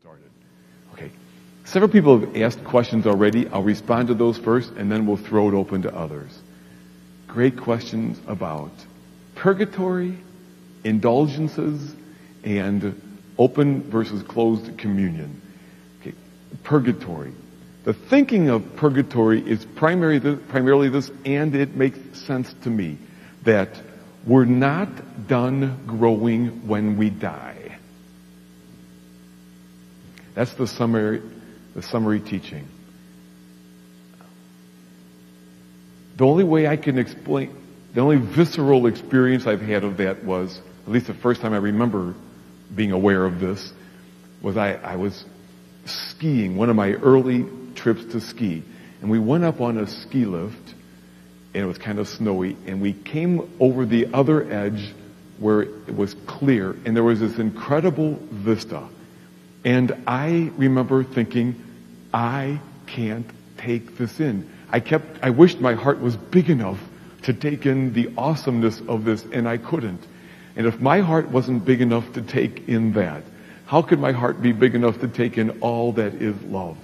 started. Okay. Several people have asked questions already. I'll respond to those first, and then we'll throw it open to others. Great questions about purgatory, indulgences, and open versus closed communion. Okay. Purgatory. The thinking of purgatory is primarily this, and it makes sense to me, that we're not done growing when we die. That's the summary teaching. The only way I can explain, the only visceral experience I've had of that was, at least the first time I remember being aware of this, was I was skiing, one of my early trips to ski. And we went up on a ski lift, and it was kind of snowy, and we came over the other edge where it was clear, and there was this incredible vista. And I remember thinking, I can't take this in. I wished my heart was big enough to take in the awesomeness of this, and I couldn't. And if my heart wasn't big enough to take in that, how could my heart be big enough to take in all that is love?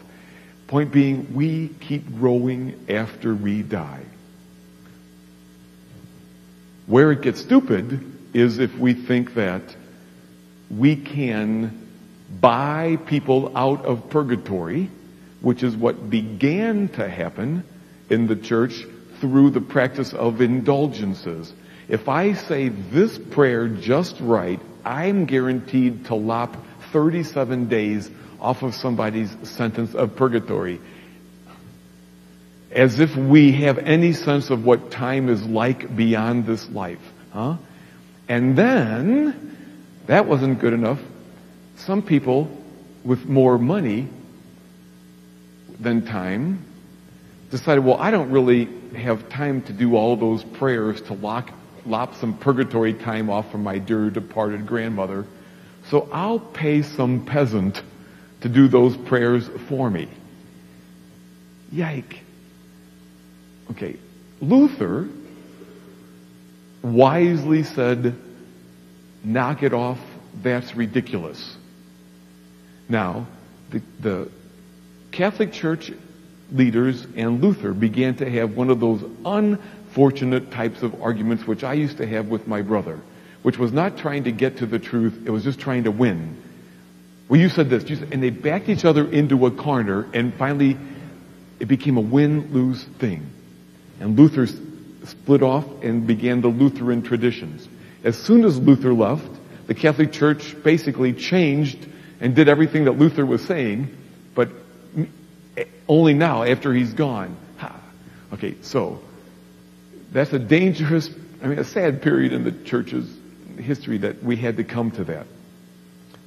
Point being, we keep growing after we die. Where it gets stupid is if we think that we can buy people out of purgatory, which is what began to happen in the church through the practice of indulgences. If I say this prayer just right, I'm guaranteed to lop 37 days off of somebody's sentence of purgatory. As if we have any sense of what time is like beyond this life. Huh? And then, that wasn't good enough. Some people with more money than time decided, well, I don't really have time to do all those prayers to lop some purgatory time off from my dear departed grandmother, so I'll pay some peasant to do those prayers for me. Yike. Okay, Luther wisely said, knock it off, that's ridiculous. Now, the Catholic Church leaders and Luther began to have one of those unfortunate types of arguments which I used to have with my brother, which was not trying to get to the truth, it was just trying to win. Well, you said this, and they backed each other into a corner, and finally it became a win-lose thing. And Luther split off and began the Lutheran traditions. As soon as Luther left, the Catholic Church basically changed and did everything that Luther was saying, but only now, after he's gone. Okay, so that's a dangerous, a sad period in the church's history that we had to come to that.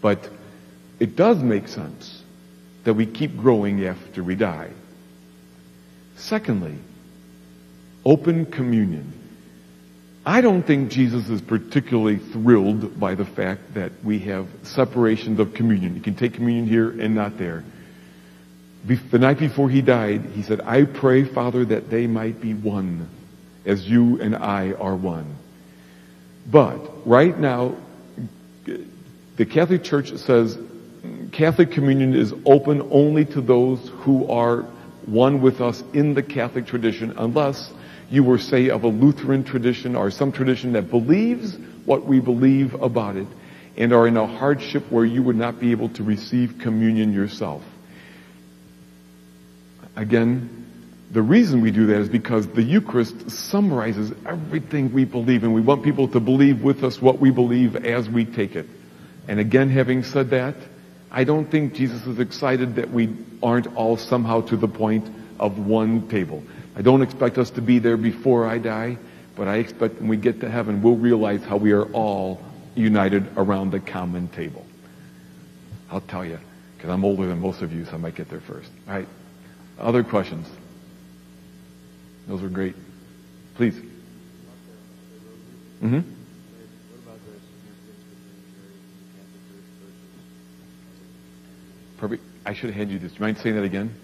But it does make sense that we keep growing after we die. Secondly, open communion. I don't think Jesus is particularly thrilled by the fact that we have separations of communion. You can take communion here and not there. The night before he died, he said, I pray, Father, that they might be one, as you and I are one. But right now, the Catholic Church says Catholic communion is open only to those who are one with us in the Catholic tradition, unless you were, say, of a Lutheran tradition or some tradition that believes what we believe about it and are in a hardship where you would not be able to receive communion yourself. Again, the reason we do that is because the Eucharist summarizes everything we believe, and we want people to believe with us what we believe as we take it. And again, having said that, I don't think Jesus is excited that we aren't all somehow to the point of one table. I don't expect us to be there before I die, but I expect when we get to heaven, we'll realize how we are all united around the common table. I'll tell you, because I'm older than most of you, so I might get there first. All right. Other questions? Those were great. Please. Mm-hmm. Perfect. I should have handed you this. Do you mind saying that again?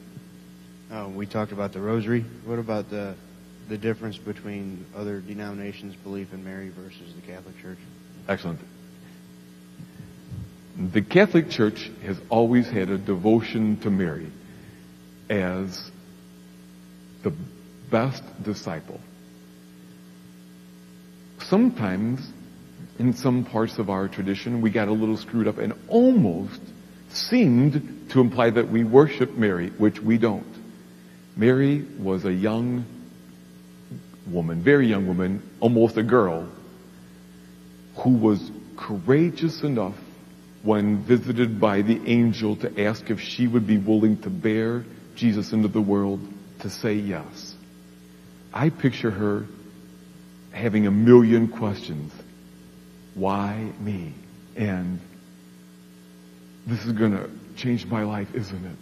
We talked about the rosary. What about the difference between other denominations' belief in Mary versus the Catholic Church? Excellent. The Catholic Church has always had a devotion to Mary as the best disciple. Sometimes, in some parts of our tradition, we got a little screwed up and almost seemed to imply that we worship Mary, which we don't. Mary was a young woman, very young woman, almost a girl, who was courageous enough when visited by the angel to ask if she would be willing to bear Jesus into the world, to say yes. I picture her having a million questions. Why me? And this is going to change my life, isn't it?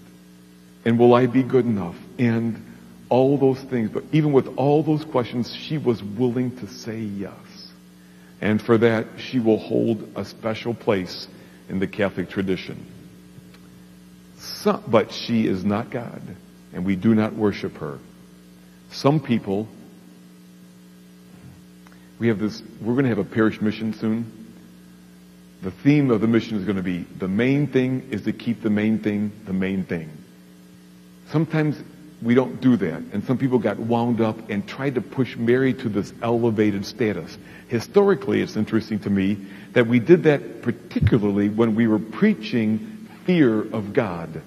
And will I be good enough? And all those things. But even with all those questions, she was willing to say yes. And for that, she will hold a special place in the Catholic tradition. But she is not God, and we do not worship her. Some people, we're going to have a parish mission soon. The theme of the mission is going to be, the main thing is to keep the main thing the main thing. Sometimes we don't do that, and some people got wound up and tried to push Mary to this elevated status. Historically, it's interesting to me that we did that particularly when we were preaching fear of God,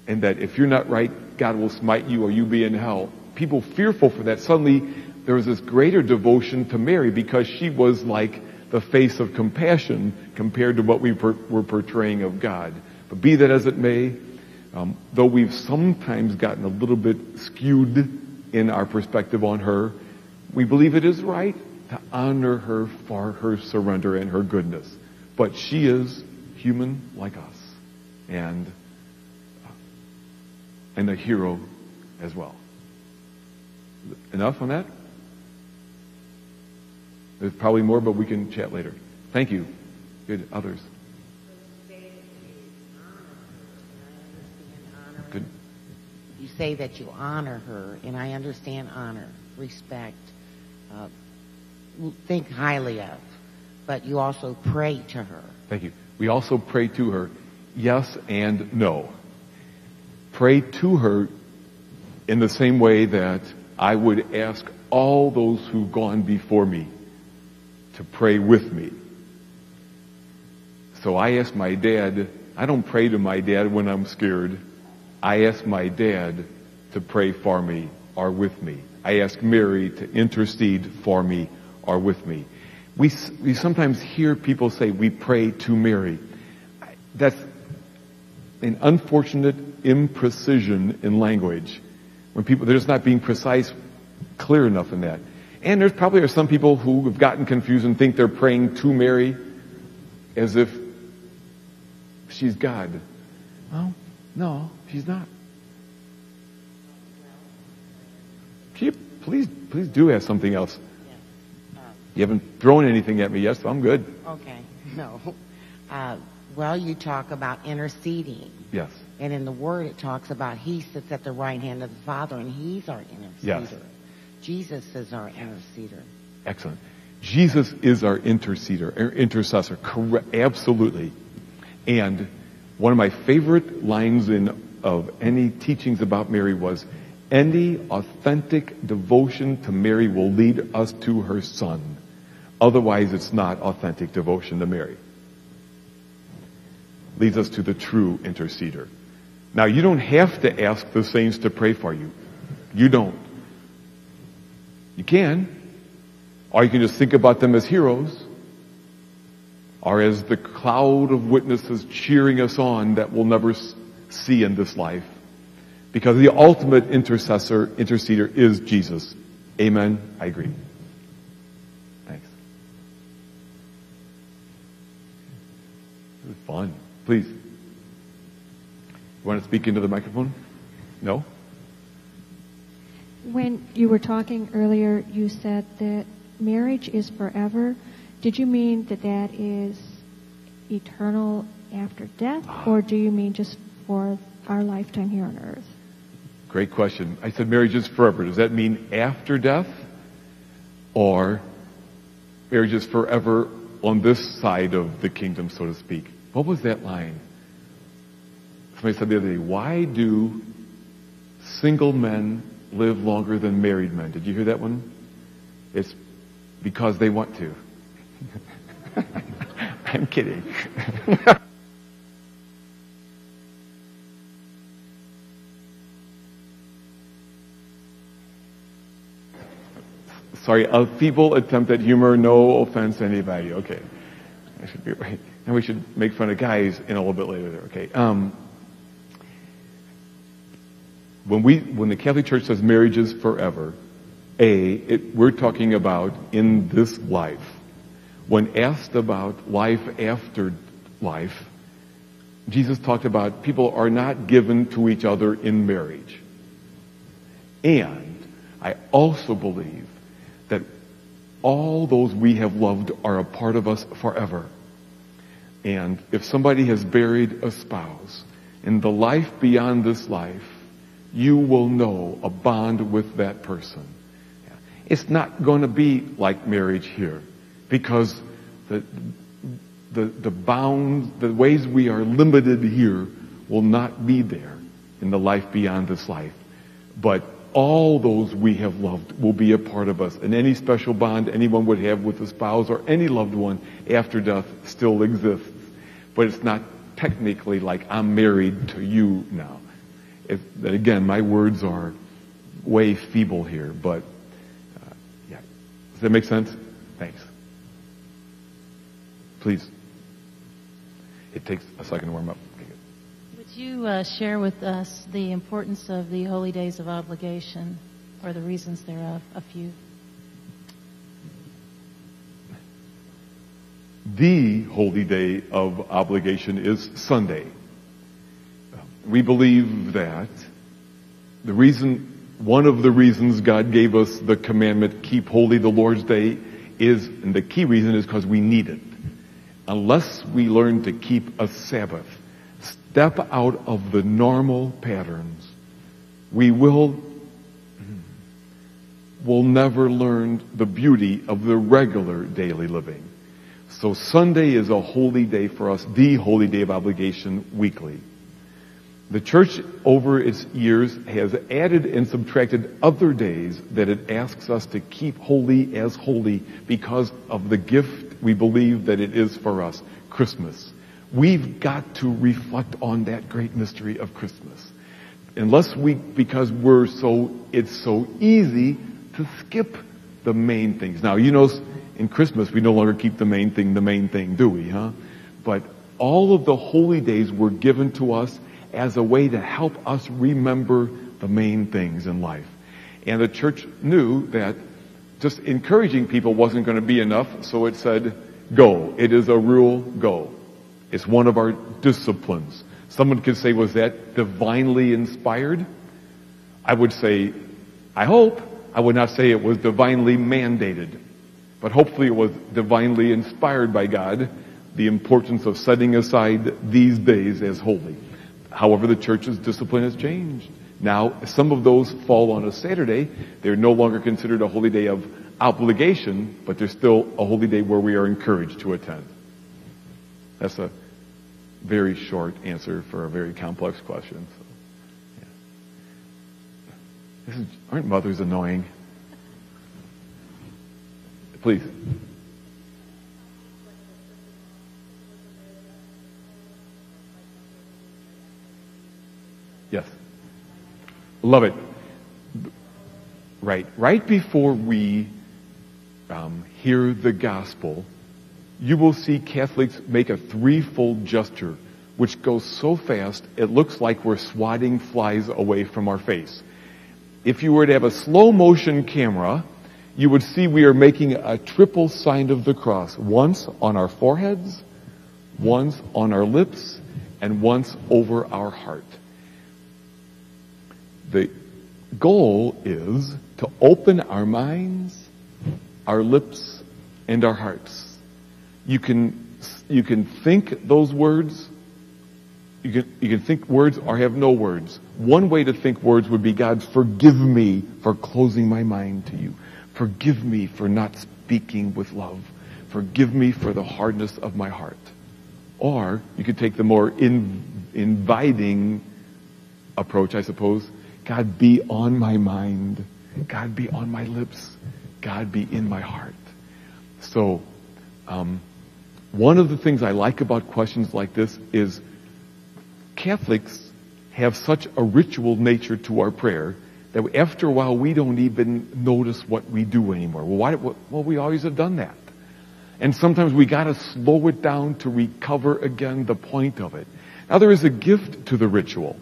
and that if you're not right, God will smite you or you be in hell. People fearful for that, suddenly there was this greater devotion to Mary because she was like the face of compassion compared to what we were portraying of God. But be that as it may, though we've sometimes gotten a little bit skewed in our perspective on her, we believe it is right to honor her for her surrender and her goodness. But she is human like us, and a hero as well. Enough on that? There's probably more, but we can chat later. Thank you. Good. Others? Good. You say that you honor her, and I understand honor, respect, think highly of, but you also pray to her. Thank you. We also pray to her, yes and no. Pray to her in the same way that I would ask all those who've gone before me to pray with me. So I ask my dad, I don't pray to my dad when I'm scared. I ask my dad to pray for me or with me. I ask Mary to intercede for me or with me. We sometimes hear people say we pray to Mary. That's an unfortunate imprecision in language. When they're just not being precise, clear enough in that. And there probably are some people who have gotten confused and think they're praying to Mary as if she's God. Oh, no, she's not. Please do ask something else. You haven't thrown anything at me yet, so I'm good. Okay, no. Well, you talk about interceding. Yes. And in the Word, it talks about He sits at the right hand of the Father, and He's our interceder. Yes. Jesus is our interceder. Excellent. Jesus is our intercessor. Correct. Absolutely. And one of my favorite lines of any teachings about Mary was, any authentic devotion to Mary will lead us to her Son. Otherwise, it's not authentic devotion to Mary. Leads us to the true interceder. Now, you don't have to ask the saints to pray for you. You don't. You can. Or you can just think about them as heroes. Or as the cloud of witnesses cheering us on that we'll never see in this life. Because the ultimate interceder is Jesus. Amen. I agree. Thanks. It was fun. Please. You want to speak into the microphone? No? When you were talking earlier, you said that marriage is forever. Did you mean that is eternal after death, or do you mean just for our lifetime here on earth? Great question. I said marriage is forever. Does that mean after death? Or marriage is forever on this side of the kingdom, so to speak? What was that line? Somebody said the other day, why do single men live longer than married men? Did you hear that one? It's because they want to. I'm kidding. Sorry, a feeble attempt at humor, no offense to anybody. Okay. I should be right. And we should make fun of guys in a little bit later there. Okay. When the Catholic Church says marriage is forever, we're talking about in this life. When asked about life after life, Jesus talked about people are not given to each other in marriage. And I also believe that all those we have loved are a part of us forever. And if somebody has buried a spouse, in the life beyond this life, you will know a bond with that person. It's not going to be like marriage here, because the bounds, the ways we are limited here will not be there in the life beyond this life. But all those we have loved will be a part of us. And any special bond anyone would have with a spouse or any loved one after death still exists. But it's not technically like I'm married to you now. Again, my words are way feeble here, but yeah. Does that make sense? Thanks. Please. It takes a second to warm up. Okay, good. Would you share with us the importance of the holy days of obligation, or the reasons thereof, a few? The holy day of obligation is Sunday. We believe that one of the reasons God gave us the commandment, keep holy the Lord's day, and the key reason is because we need it. Unless we learn to keep a Sabbath, step out of the normal patterns, we will never learn the beauty of the regular daily living. So Sunday is a holy day for us, the holy day of obligation weekly. The church over its years has added and subtracted other days that it asks us to keep holy as holy because of the gift we believe that it is for us, Christmas. We've got to reflect on that great mystery of Christmas. Because it's so easy to skip the main things. Now, in Christmas we no longer keep the main thing, do we, huh? But all of the holy days were given to us as a way to help us remember the main things in life. And the church knew that just encouraging people wasn't going to be enough, so it said, go. It is a rule, go. It's one of our disciplines. Someone could say, was that divinely inspired? I would say, I hope. I would not say it was divinely mandated. But hopefully it was divinely inspired by God, the importance of setting aside these days as holy. However, the church's discipline has changed. Now, some of those fall on a Saturday. They're no longer considered a holy day of obligation, but they're still a holy day where we are encouraged to attend. That's a very short answer for a very complex question. So, yeah. Aren't mothers annoying? Please. Yes. Love it. Right before we hear the gospel, you will see Catholics make a threefold gesture, which goes so fast, it looks like we're swatting flies away from our face. If you were to have a slow motion camera, you would see we are making a triple sign of the cross, once on our foreheads, once on our lips, and once over our heart. The goal is to open our minds, our lips, and our hearts. You can think those words. You can think words or have no words. One way to think words would be, God, forgive me for closing my mind to you. Forgive me for not speaking with love. Forgive me for the hardness of my heart. Or you could take the more inviting approach, I suppose. God, be on my mind. God, be on my lips. God, be in my heart. So, one of the things I like about questions like this is Catholics have such a ritual nature to our prayer that after a while we don't even notice what we do anymore. Well, we always have done that. And sometimes we got to slow it down to recover again the point of it. Now there is a gift to the ritual.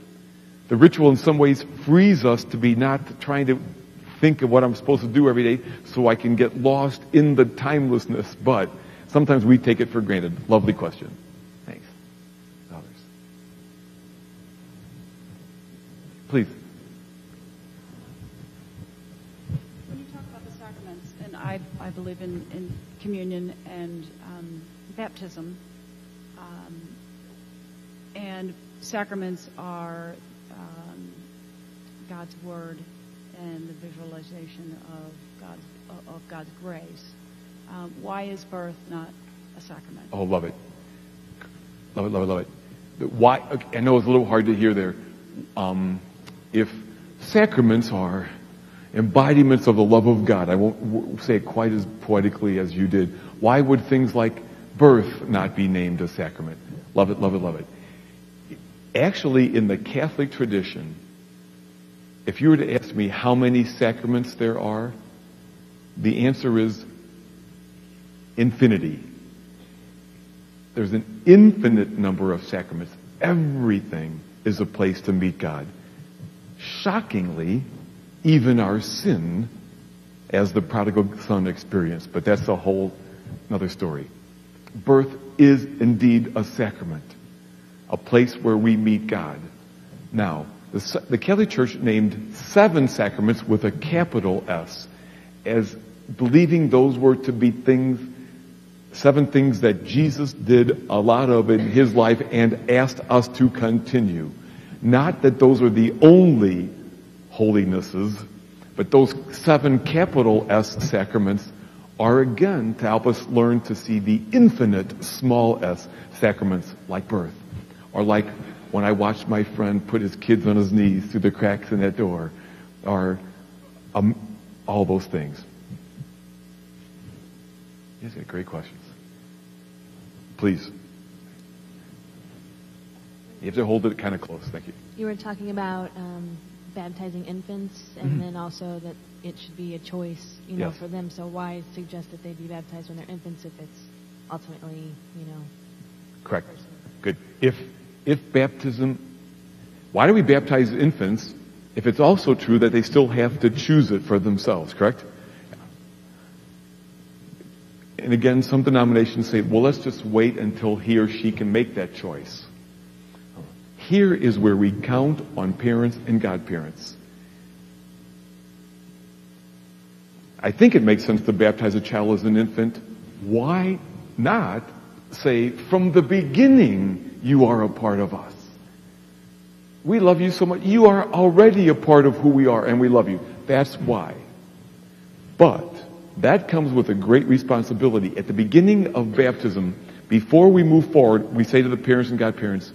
The ritual in some ways frees us to be not trying to think of what I'm supposed to do every day so I can get lost in the timelessness, but sometimes we take it for granted. Lovely question. Thanks. Others. Please. When you talk about the sacraments, and I believe in communion and baptism, and sacraments are God's word and the visualization of God's grace. Why is birth not a sacrament? Oh, love it. Love it, love it, love it. Why? Okay, I know it's a little hard to hear there. If sacraments are embodiments of the love of God, I won't say it quite as poetically as you did. Why would things like birth not be named a sacrament? Love it, love it, love it. Actually, in the Catholic tradition, if you were to ask me how many sacraments there are, the answer is infinity. There's an infinite number of sacraments. Everything is a place to meet God. Shockingly, even our sin, as the prodigal son experienced. But that's a whole another story. Birth is indeed a sacrament, a place where we meet God. Now, the Catholic Church named 7 sacraments with a capital S, as believing those were to be things, 7 things that Jesus did a lot of in his life and asked us to continue. Not that those are the only holinesses, but those 7 capital S sacraments are again to help us learn to see the infinite small s sacraments like birth, or like when I watched my friend put his kids on his knees through the cracks in that door, or all those things. You guys got great questions. Please. You have to hold it kind of close. Thank you. You were talking about baptizing infants, and then also that it should be a choice, Yes. for them. So why suggest that they be baptized when they're infants if it's ultimately, Correct. Good. If baptism, why do we baptize infants if it's also true that they still have to choose it for themselves, correct? And again, some denominations say, well, let's just wait until he or she can make that choice. Here is where we count on parents and godparents. I think it makes sense to baptize a child as an infant. Why not say, from the beginning, you are a part of us. We love you so much. You are already a part of who we are, and we love you. That's why. But that comes with a great responsibility. At the beginning of baptism, before we move forward, we say to the parents and godparents,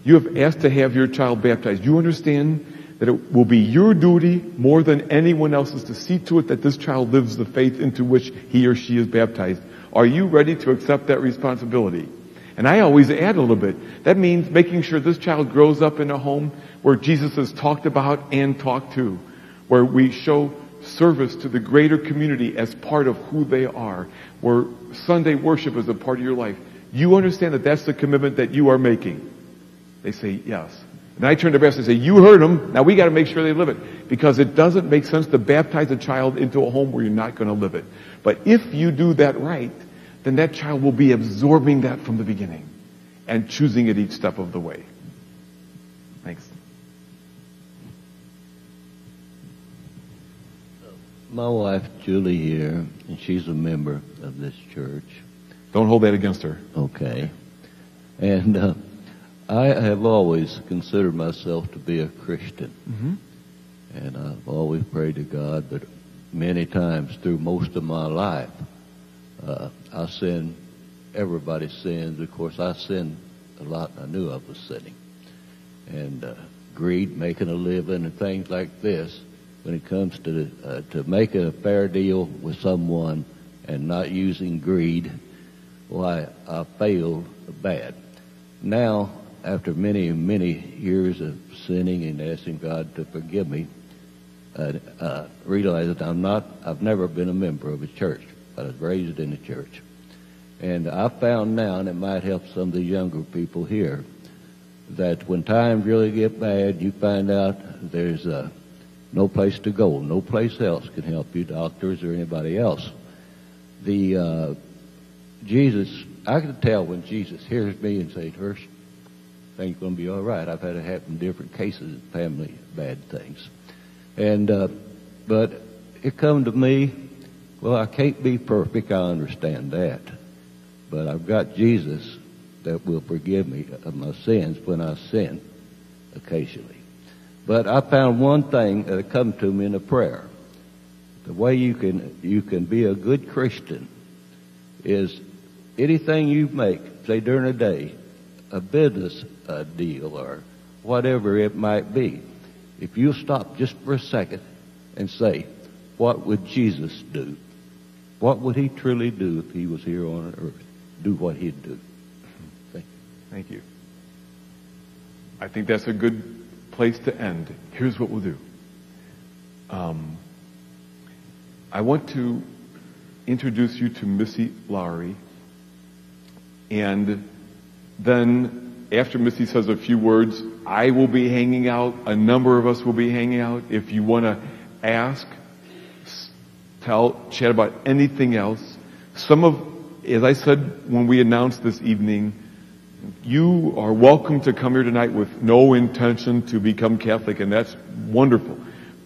you have asked to have your child baptized. You understand that it will be your duty more than anyone else's to see to it that this child lives the faith into which he or she is baptized. Are you ready to accept that responsibility? And I always add a little bit. That means making sure this child grows up in a home where Jesus is talked about and talked to, where we show service to the greater community as part of who they are, where Sunday worship is a part of your life. You understand that that's the commitment that you are making. They say, yes. And I turn to parents and say, you heard them. Now we got to make sure they live it. Because it doesn't make sense to baptize a child into a home where you're not going to live it. But if you do that right, then that child will be absorbing that from the beginning and choosing it each step of the way. Thanks. My wife, Julie, here, and she's a member of this church. Don't hold that against her. Okay. And I have always considered myself to be a Christian. Mm-hmm. And I've always prayed to God, but many times through most of my life, I sinned everybody sins. Of course, I sinned a lot. I knew I was sinning. And greed, making a living, and things like this. When it comes to making a fair deal with someone and not using greed, why, I failed bad. Now, after many, many years of sinning and asking God to forgive me, I realize that I've never been a member of a church. I was raised in a church. And I found now, and it might help some of the younger people here, that when times really get bad, you find out there's no place to go. No place else can help you, doctors or anybody else. Jesus, I can tell when Jesus hears me and says, "Hirsch, things going to be all right." I've had it happen in different cases, family, bad things. And, but it come to me, well, I can't be perfect, I understand that. But I've got Jesus that will forgive me of my sins when I sin occasionally. But I found one thing that come to me in a prayer. The way you can be a good Christian is anything you make, say during a day, a business deal or whatever it might be, if you stop just for a second and say, what would Jesus do? What would he truly do if he was here on earth? Do what he'd do. Thank you. Thank you. I think that's a good place to end. Here's what we'll do. I want to introduce you to Missy Lowry, and then after Missy says a few words, I will be hanging out. A number of us will be hanging out. If you want to ask, chat about anything else. As I said when we announced this evening, you are welcome to come here tonight with no intention to become Catholic, and that's wonderful.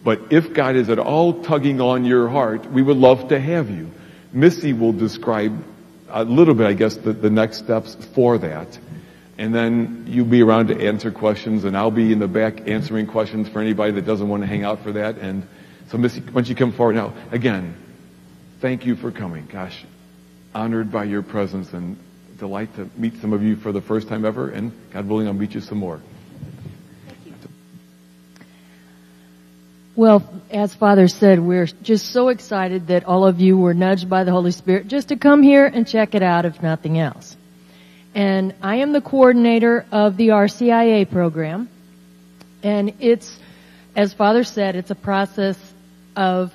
But if God is at all tugging on your heart, we would love to have you. Missy will describe a little bit, I guess, the next steps for that. And then you'll be around to answer questions, and I'll be in the back answering questions for anybody that doesn't want to hang out for that. And so Missy, why don't you come forward now? Again, thank you for coming. Gosh, honored by your presence and delight to meet some of you for the first time ever, and God willing, I'll meet you some more. Well, as Father said, we're just so excited that all of you were nudged by the Holy Spirit just to come here and check it out, if nothing else. And I am the coordinator of the RCIA program. And it's, as Father said, it's a process of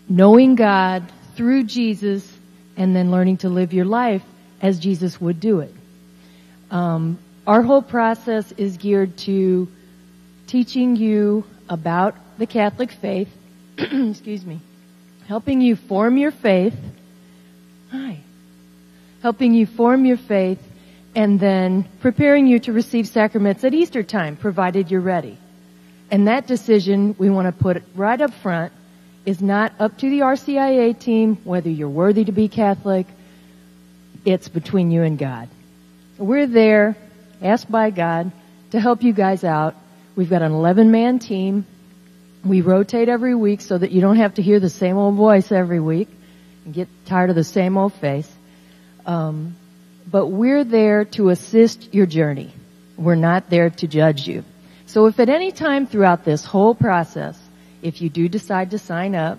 knowing God through Jesus and then learning to live your life as Jesus would do it. Our whole process is geared to teaching you about the Catholic faith, excuse me, helping you form your faith, and then preparing you to receive sacraments at Easter time, provided you're ready. And that decision, we want to put right up front, is not up to the RCIA team whether you're worthy to be Catholic. It's between you and God. We're there, asked by God, to help you guys out. We've got an 11-man team. We rotate every week so that you don't have to hear the same old voice every week and get tired of the same old face. But we're there to assist your journey. We're not there to judge you. So if at any time throughout this whole process, if you do decide to sign up,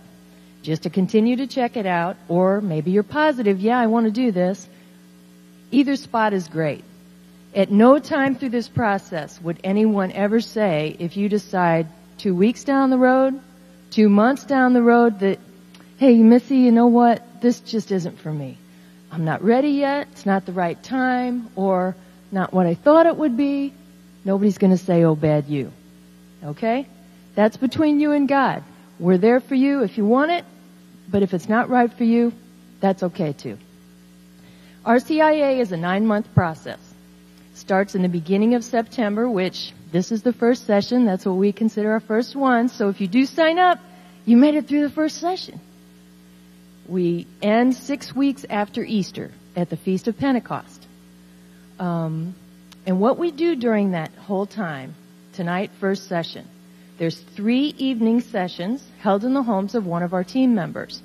just to continue to check it out, or maybe you're positive, yeah, I want to do this, either spot is great. At no time through this process would anyone ever say, if you decide 2 weeks down the road, 2 months down the road, that, hey, Missy, you know what? This just isn't for me. I'm not ready yet. It's not the right time, or not what I thought it would be. Nobody's going to say, oh, bad you. Okay? That's between you and God. We're there for you if you want it, but if it's not right for you, that's okay too. RCIA is a 9-month process. Starts in the beginning of September, which this is the first session. That's what we consider our first one. So if you do sign up, you made it through the first session. We end 6 weeks after Easter at the Feast of Pentecost. And what we do during that whole time, tonight, first session, there's 3 evening sessions held in the homes of one of our team members.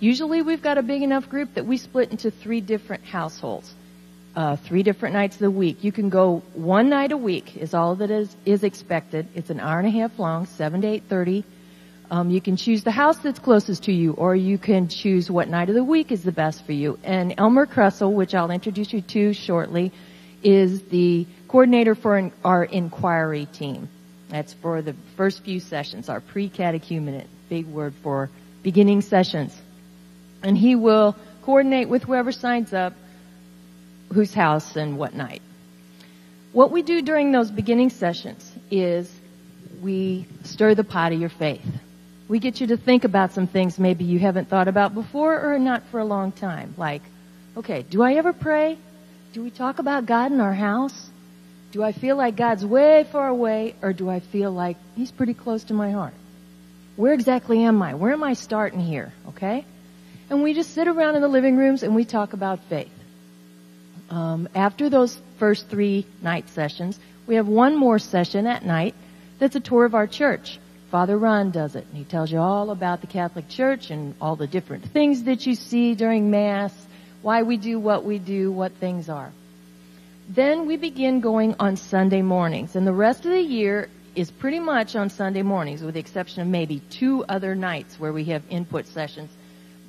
Usually we've got a big enough group that we split into 3 different households, 3 different nights of the week. You can go 1 night a week is all that is expected. It's an hour and a half long, 7 to 8:30. You can choose the house that's closest to you, or you can choose what night of the week is the best for you. And Elmer Kressel, which I'll introduce you to shortly, is the coordinator for our inquiry team. That's for the first few sessions, our pre-catechumenate, big word for beginning sessions. And he will coordinate with whoever signs up whose house and what night. What we do during those beginning sessions is we stir the pot of your faith. We get you to think about some things maybe you haven't thought about before or not for a long time. Like, okay, do I ever pray? Do we talk about God in our house? Do I feel like God's way far away, or do I feel like He's pretty close to my heart? Where exactly am I? Where am I starting here? Okay? And we just sit around in the living rooms and we talk about faith. After those first 3 night sessions, we have one more session at night that's a tour of our church. Father Ron does it, and he tells you all about the Catholic Church and all the different things that you see during Mass, why we do, what things are. Then we begin going on Sunday mornings, and the rest of the year is pretty much on Sunday mornings, with the exception of maybe 2 other nights where we have input sessions,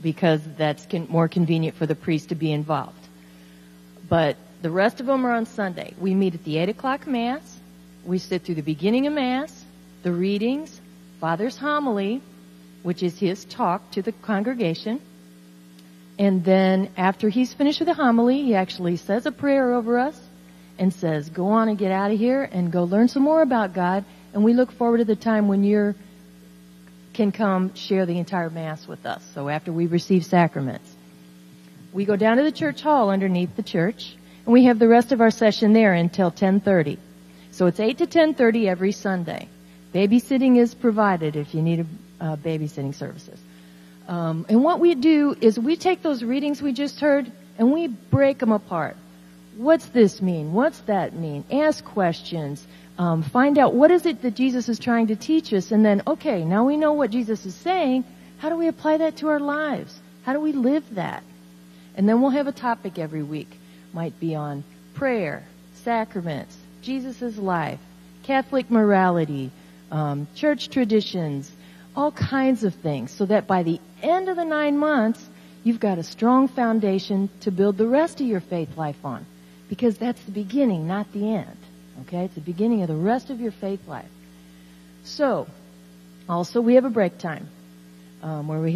because that's more convenient for the priest to be involved. But the rest of them are on Sunday. We meet at the 8 o'clock Mass. We sit through the beginning of Mass, the readings, Father's homily, which is his talk to the congregation. And then after he's finished with the homily, he actually says a prayer over us and says, go on and get out of here and go learn some more about God. And we look forward to the time when you can come share the entire Mass with us. So after we receive sacraments, we go down to the church hall underneath the church, and we have the rest of our session there until 10:30. So it's 8 to 10:30 every Sunday. Babysitting is provided if you need babysitting services. And what we do is we take those readings we just heard and we break them apart. What's this mean? What's that mean? Ask questions. Find out what is it that Jesus is trying to teach us. And then, okay, now we know what Jesus is saying. How do we apply that to our lives? How do we live that? And then we'll have a topic every week. Might be on prayer, sacraments, Jesus' life, Catholic morality, church traditions, all kinds of things, so that by the end of the 9 months, you've got a strong foundation to build the rest of your faith life on. Because that's the beginning, not the end. Okay? It's the beginning of the rest of your faith life. So, also we have a break time, where we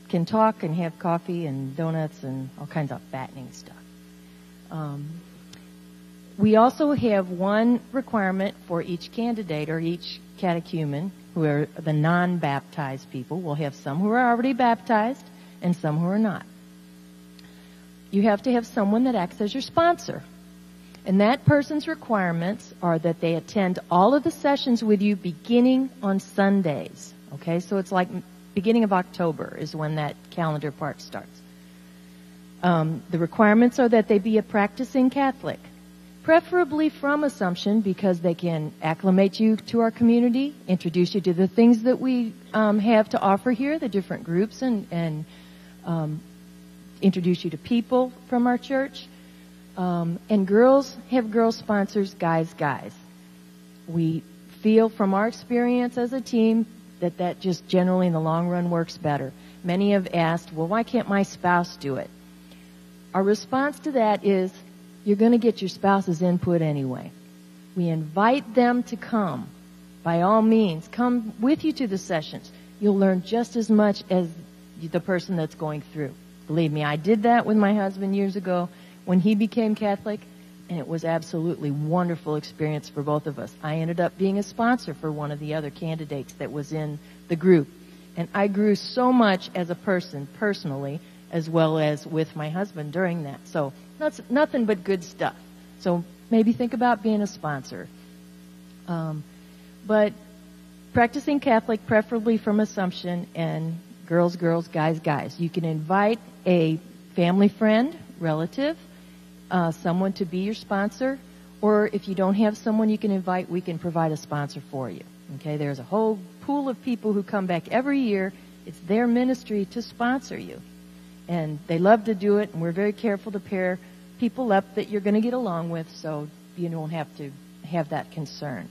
can talk and have coffee and donuts and all kinds of fattening stuff. We also have one requirement for each candidate or each catechumen, who are the non-baptized people. We'll have some who are already baptized and some who are not. You have to have someone that acts as your sponsor. And that person's requirements are that they attend all of the sessions with you beginning on Sundays. Okay, so it's like beginning of October is when that calendar part starts. The requirements are that they be a practicing Catholic, preferably from Assumption, because they can acclimate you to our community, introduce you to the things that we have to offer here, the different groups, and introduce you to people from our church. And girls have girl sponsors, guys. We feel from our experience as a team that just generally in the long run works better. Many have asked, well, why can't my spouse do it? Our response to that is, you're going to get your spouse's input anyway. We invite them to come. By all means, come with you to the sessions. You'll learn just as much as the person that's going through. Believe me, I did that with my husband years ago when he became Catholic, and it was absolutely wonderful experience for both of us. I ended up being a sponsor for one of the other candidates that was in the group. And I grew so much as a person, personally, as well as with my husband during that. So that's nothing but good stuff. So maybe think about being a sponsor. But practicing Catholic, preferably from Assumption, and girls, guys. You can invite a family friend, relative, someone to be your sponsor, or if you don't have someone you can invite, we can provide a sponsor for you. Okay, there's a whole pool of people who come back every year It's their ministry to sponsor you. And they love to do it, and we're very careful to pair people up that you're going to get along with, so you don't have to have that concern.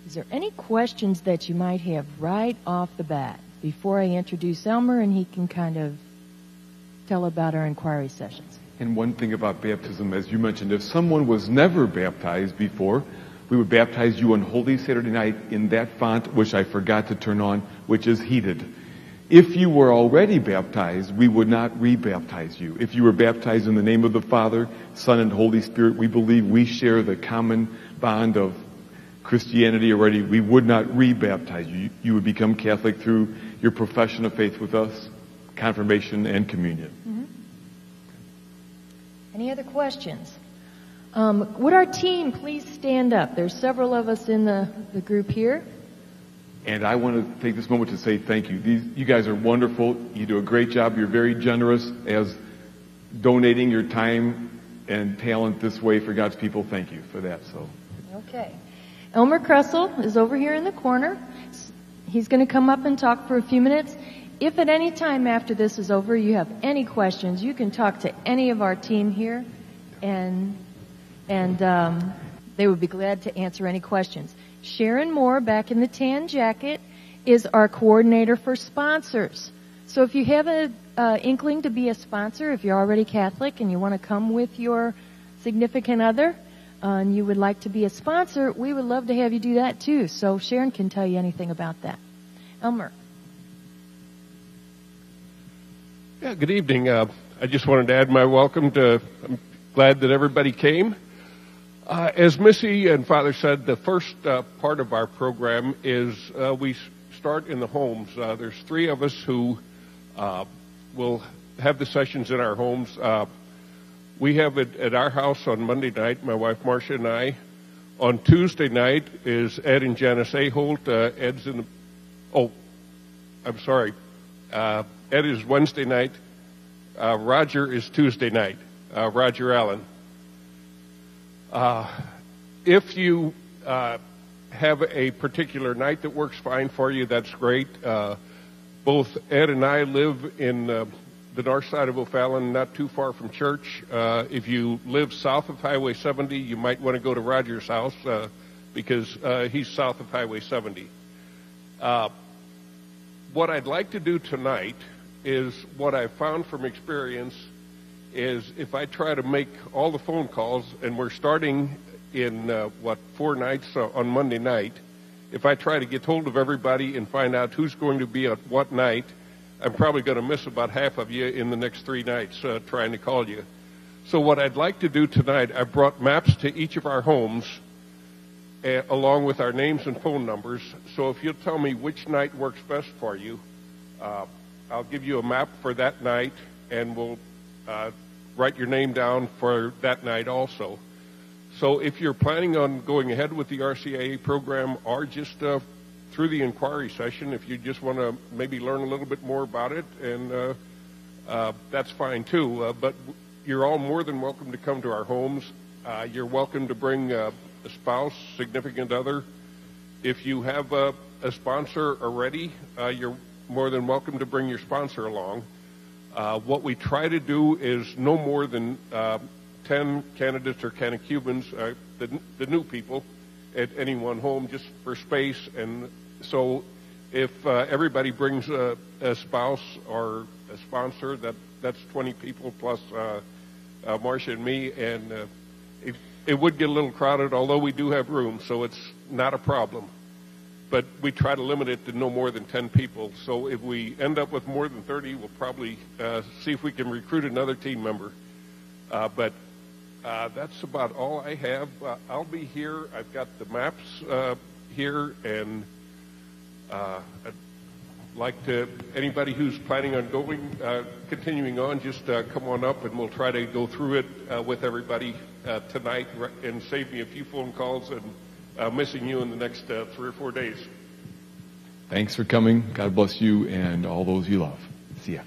Is there any questions that you might have right off the bat before I introduce Elmer and he can kind of tell about our inquiry sessions? And one thing about baptism, as you mentioned, if someone was never baptized before, we would baptize you on Holy Saturday night in that font, which I forgot to turn on, which is heated. If you were already baptized, we would not rebaptize you. If you were baptized in the name of the Father, Son, and Holy Spirit, we believe we share the common bond of Christianity already. We would not rebaptize you. You would become Catholic through your profession of faith with us, confirmation, and communion. Mm-hmm. Any other questions? Would our team please stand up? There's several of us in the group here. And I want to take this moment to say thank you. You guys are wonderful. You do a great job. You're very generous as donating your time and talent this way for God's people. Thank you for that. Okay. Elmer Kressel is over here in the corner. He's going to come up and talk for a few minutes. If at any time after this is over you have any questions, you can talk to any of our team here, and they would be glad to answer any questions. Sharon Moore, back in the tan jacket, is our coordinator for sponsors. So if you have an inkling to be a sponsor, if you're already Catholic and you want to come with your significant other, and you would like to be a sponsor, we would love to have you do that too. So Sharon can tell you anything about that. Elmer. Yeah, good evening. I just wanted to add my welcome to, I'm glad that everybody came. As Missy and Father said, the first part of our program is we start in the homes. There's 3 of us who will have the sessions in our homes. We have it at our house on Monday night, my wife Marcia and I. On Tuesday night is Ed and Janice Aholt. Ed's in the... Oh, I'm sorry. Ed is Wednesday night. Roger is Tuesday night. Roger Allen. If you have a particular night that works fine for you, that's great. Both Ed and I live in the north side of O'Fallon, not too far from church. If you live south of Highway 70, you might want to go to Roger's house because he's south of Highway 70. What I'd like to do tonight is what I've found from experience is if I try to make all the phone calls, and we're starting in, 4 nights on Monday night, if I try to get hold of everybody and find out who's going to be at what night, I'm probably going to miss about half of you in the next 3 nights trying to call you. So what I'd like to do tonight, I brought maps to each of our homes along with our names and phone numbers. So if you'll tell me which night works best for you, I'll give you a map for that night, and we'll write your name down for that night also. So if you're planning on going ahead with the RCIA program or just through the inquiry session, if you just want to maybe learn a little bit more about it, and that's fine too. But you're all more than welcome to come to our homes. You're welcome to bring a spouse, significant other. If you have a sponsor already, you're more than welcome to bring your sponsor along. What we try to do is no more than 10 candidates or Cubans, the new people, at any one home, just for space. And so if everybody brings a spouse or a sponsor, that's 20 people plus Marcia and me, and it would get a little crowded, although we do have room, so it's not a problem. But we try to limit it to no more than 10 people. So if we end up with more than 30, we'll probably see if we can recruit another team member. But that's about all I have. I'll be here. I've got the maps here, and I'd like to, anybody who's planning on going, continuing on, just come on up, and we'll try to go through it with everybody tonight and save me a few phone calls and missing you in the next 3 or 4 days. Thanks for coming. God bless you and all those you love. See ya.